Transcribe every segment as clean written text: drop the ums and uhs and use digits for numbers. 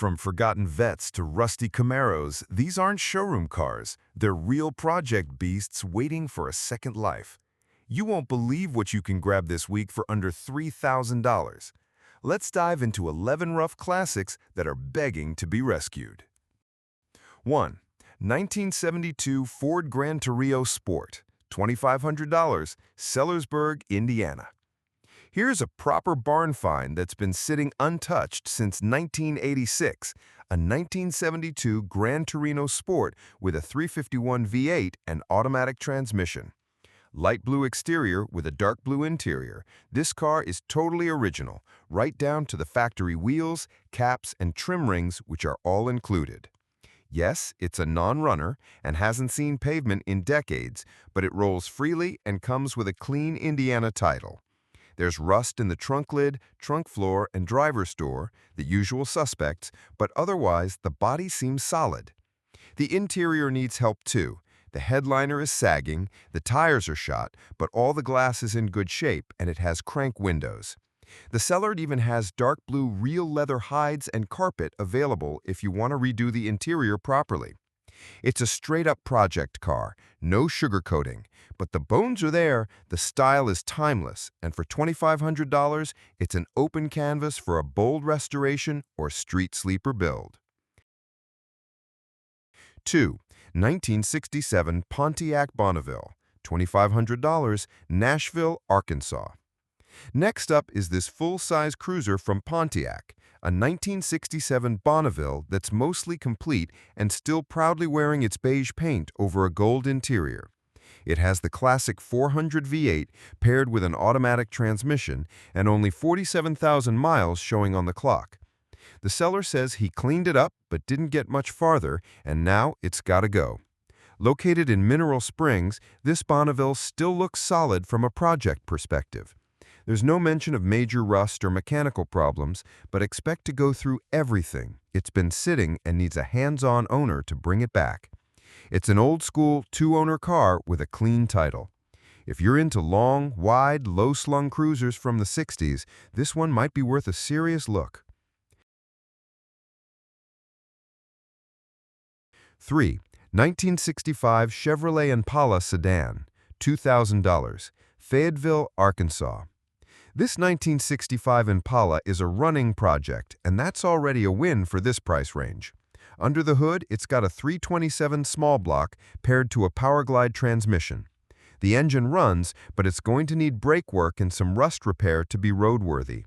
From forgotten Vettes to rusty Camaros, these aren't showroom cars. They're real project beasts waiting for a second life. You won't believe what you can grab this week for under $3,000. Let's dive into 11 rough classics that are begging to be rescued. 1. 1972 Ford Gran Torino Sport, $2,500, Sellersburg, Indiana. Here's a proper barn find that's been sitting untouched since 1986, a 1972 Gran Torino Sport with a 351 V8 and automatic transmission. Light blue exterior with a dark blue interior, this car is totally original, right down to the factory wheels, caps, and trim rings, which are all included. Yes, it's a non-runner and hasn't seen pavement in decades, but it rolls freely and comes with a clean Indiana title. There's rust in the trunk lid, trunk floor, and driver's door, the usual suspects, but otherwise the body seems solid. The interior needs help too. The headliner is sagging, the tires are shot, but all the glass is in good shape and it has crank windows. The seller even has dark blue real leather hides and carpet available if you want to redo the interior properly. It's a straight-up project car, no sugarcoating, but the bones are there, the style is timeless, and for $2,500, it's an open canvas for a bold restoration or street sleeper build. 2. 1967 Pontiac Bonneville, $2,500, Nashville, Arkansas. Next up is this full-size cruiser from Pontiac, a 1967 Bonneville that's mostly complete and still proudly wearing its beige paint over a gold interior. It has the classic 400 V8 paired with an automatic transmission and only 47,000 miles showing on the clock. The seller says he cleaned it up but didn't get much farther, and now it's gotta go. Located in Mineral Springs, this Bonneville still looks solid from a project perspective. There's no mention of major rust or mechanical problems, but expect to go through everything. It's been sitting and needs a hands-on owner to bring it back. It's an old-school, two-owner car with a clean title. If you're into long, wide, low-slung cruisers from the 60s, this one might be worth a serious look. 3. 1965 Chevrolet Impala Sedan, $2,000, Fayetteville, Arkansas. This 1965 Impala is a running project, and that's already a win for this price range. Under the hood, it's got a 327 small block paired to a Powerglide transmission. The engine runs, but it's going to need brake work and some rust repair to be roadworthy.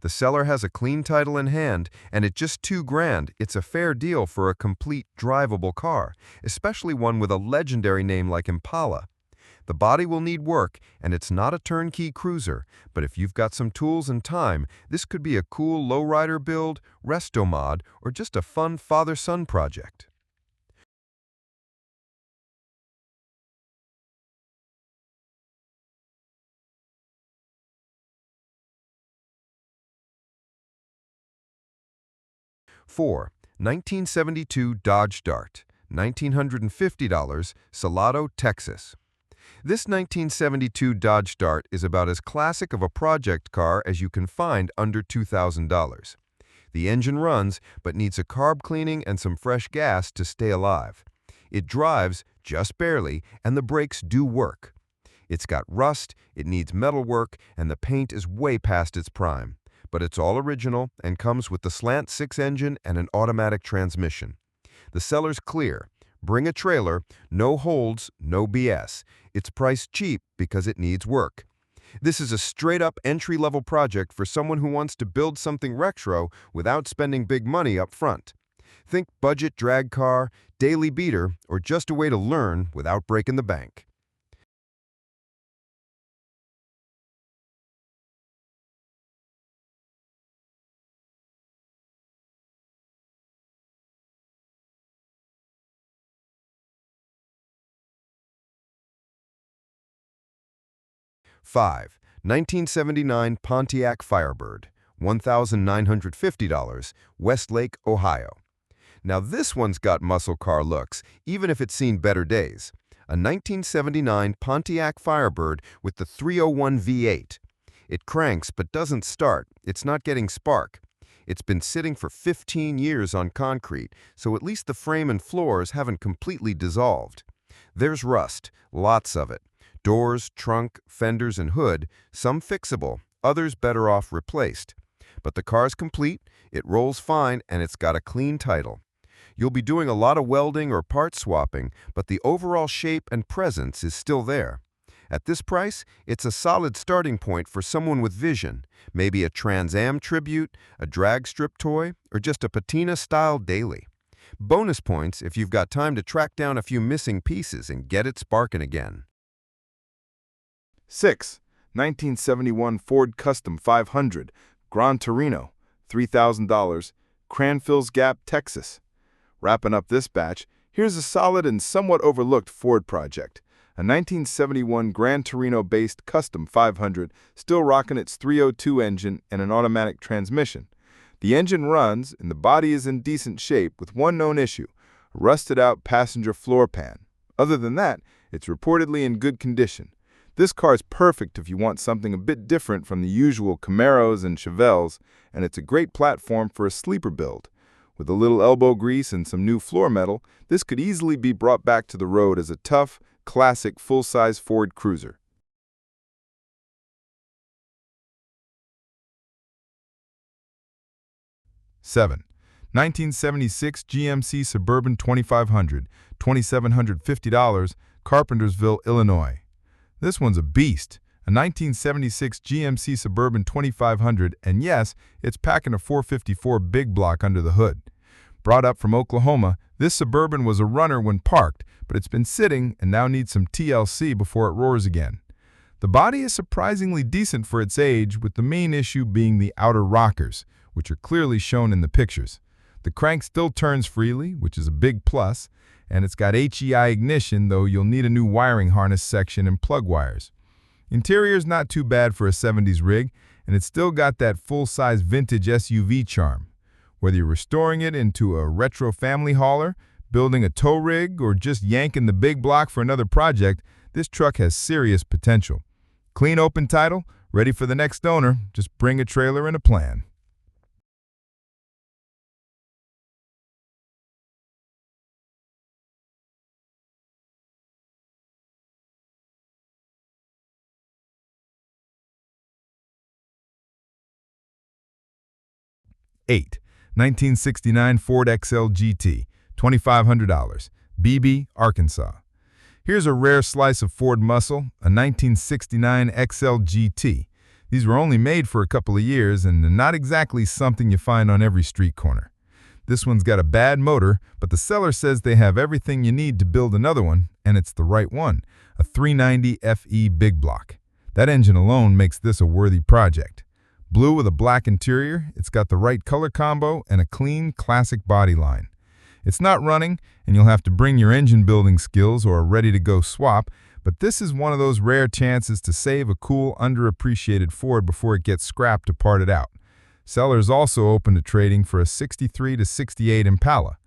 The seller has a clean title in hand, and at just $2,000, it's a fair deal for a complete, drivable car, especially one with a legendary name like Impala. The body will need work, and it's not a turnkey cruiser, but if you've got some tools and time, this could be a cool lowrider build, resto mod, or just a fun father-son project. Four. 1972 Dodge Dart, $1,950, Salado, Texas. This 1972 Dodge Dart is about as classic of a project car as you can find under $2,000. The engine runs, but needs a carb cleaning and some fresh gas to stay alive. It drives, just barely, and the brakes do work. It's got rust, it needs metal work, and the paint is way past its prime. But it's all original and comes with the slant 6 engine and an automatic transmission. The seller's clear. Bring a trailer, no holds, no BS. It's priced cheap because it needs work. This is a straight-up entry-level project for someone who wants to build something retro without spending big money up front. Think budget drag car, daily beater, or just a way to learn without breaking the bank. Five. 1979 Pontiac Firebird, $1,950, Westlake, Ohio. Now this one's got muscle car looks, even if it's seen better days. A 1979 Pontiac Firebird with the 301 V8. It cranks but doesn't start. It's not getting spark. It's been sitting for 15 years on concrete, so at least the frame and floors haven't completely dissolved. There's rust, lots of it. Doors, trunk, fenders, and hood, some fixable, others better off replaced. But the car's complete, it rolls fine, and it's got a clean title. You'll be doing a lot of welding or part swapping, but the overall shape and presence is still there. At this price, it's a solid starting point for someone with vision, maybe a Trans Am tribute, a drag strip toy, or just a patina-style daily. Bonus points if you've got time to track down a few missing pieces and get it sparking again. 6. 1971 Ford Custom 500, Grand Torino, $3,000, Cranfills Gap, Texas. Wrapping up this batch, here's a solid and somewhat overlooked Ford project. A 1971 Gran Torino-based Custom 500, still rocking its 302 engine and an automatic transmission. The engine runs, and the body is in decent shape with one known issue, a rusted-out passenger floor pan. Other than that, it's reportedly in good condition. This car is perfect if you want something a bit different from the usual Camaros and Chevelles, and it's a great platform for a sleeper build. With a little elbow grease and some new floor metal, this could easily be brought back to the road as a tough, classic full-size Ford cruiser. 7. 1976 GMC Suburban 2500, $2,750, Carpentersville, Illinois. This one's a beast. A 1976 GMC Suburban 2500, and yes, it's packing a 454 big block under the hood. Brought up from Oklahoma, this Suburban was a runner when parked, but it's been sitting and now needs some TLC before it roars again. The body is surprisingly decent for its age, with the main issue being the outer rockers, which are clearly shown in the pictures. The crank still turns freely, which is a big plus, and it's got HEI ignition, though you'll need a new wiring harness section and plug wires. Interior's not too bad for a 70s rig, and it's still got that full-size vintage SUV charm. Whether you're restoring it into a retro family hauler, building a tow rig, or just yanking the big block for another project, this truck has serious potential. Clean open title, ready for the next owner. Just bring a trailer and a plan. 8. 1969 Ford XL GT, $2,500, Beebe, Arkansas. Here's a rare slice of Ford muscle, a 1969 XL GT. These were only made for a couple of years and not exactly something you find on every street corner. This one's got a bad motor, but the seller says they have everything you need to build another one, and it's the right one, a 390 FE big block. That engine alone makes this a worthy project. Blue with a black interior, it's got the right color combo and a clean, classic body line. It's not running, and you'll have to bring your engine building skills or a ready-to-go swap, but this is one of those rare chances to save a cool, underappreciated Ford before it gets scrapped to part it out. Sellers also open to trading for a 63 to 68 Impala.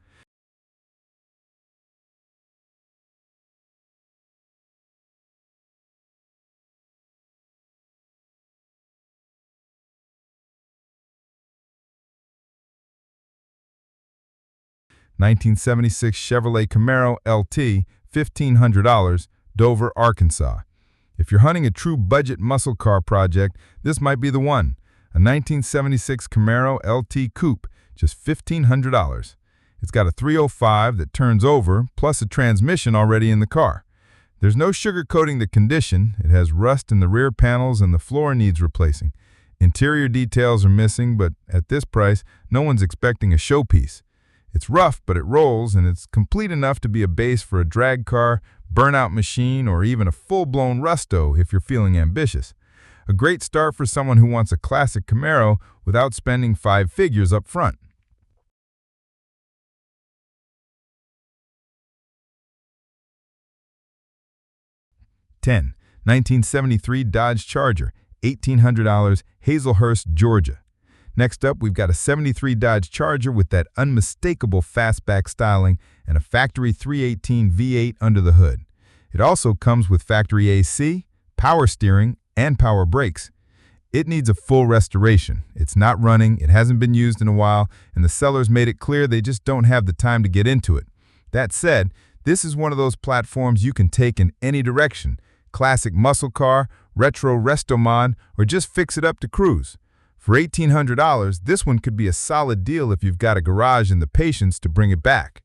1976 Chevrolet Camaro LT, $1,500, Dover, Arkansas. If you're hunting a true budget muscle car project, this might be the one. A 1976 Camaro LT Coupe, just $1,500. It's got a 305 that turns over, plus a transmission already in the car. There's no sugarcoating the condition. It has rust in the rear panels and the floor needs replacing. Interior details are missing, but at this price, no one's expecting a showpiece. It's rough, but it rolls, and it's complete enough to be a base for a drag car, burnout machine, or even a full-blown Rusto if you're feeling ambitious. A great start for someone who wants a classic Camaro without spending 5 figures up front. 10. 1973 Dodge Charger, $1,800, Hazelhurst, Georgia. Next up, we've got a 73 Dodge Charger with that unmistakable fastback styling and a factory 318 V8 under the hood. It also comes with factory AC, power steering, and power brakes. It needs a full restoration. It's not running, it hasn't been used in a while, and the sellers made it clear they just don't have the time to get into it. That said, this is one of those platforms you can take in any direction: classic muscle car, retro resto mod, or just fix it up to cruise. For $1,800, this one could be a solid deal if you've got a garage and the patience to bring it back.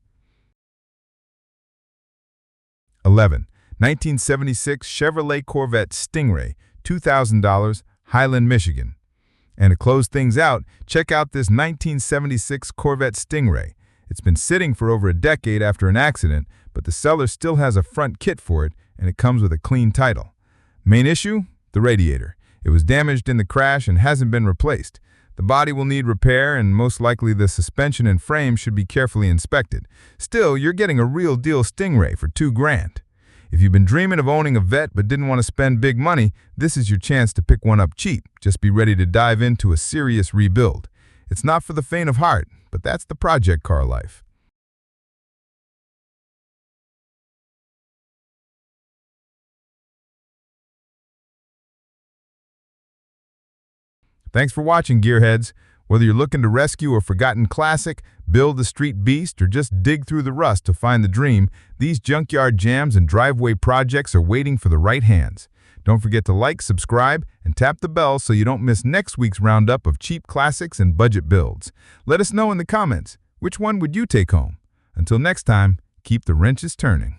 11. 1976 Chevrolet Corvette Stingray, $2,000, Highland, Michigan. And to close things out, check out this 1976 Corvette Stingray. It's been sitting for over a decade after an accident, but the seller still has a front kit for it, and it comes with a clean title. Main issue? The radiator. It was damaged in the crash and hasn't been replaced. The body will need repair, and most likely the suspension and frame should be carefully inspected. Still, you're getting a real deal Stingray for $2,000. If you've been dreaming of owning a Vette but didn't want to spend big money, this is your chance to pick one up cheap. Just be ready to dive into a serious rebuild. It's not for the faint of heart, but that's the project car life. Thanks for watching, Gearheads. Whether you're looking to rescue a forgotten classic, build the street beast, or just dig through the rust to find the dream, these junkyard jams and driveway projects are waiting for the right hands. Don't forget to like, subscribe, and tap the bell so you don't miss next week's roundup of cheap classics and budget builds. Let us know in the comments, which one would you take home? Until next time, keep the wrenches turning.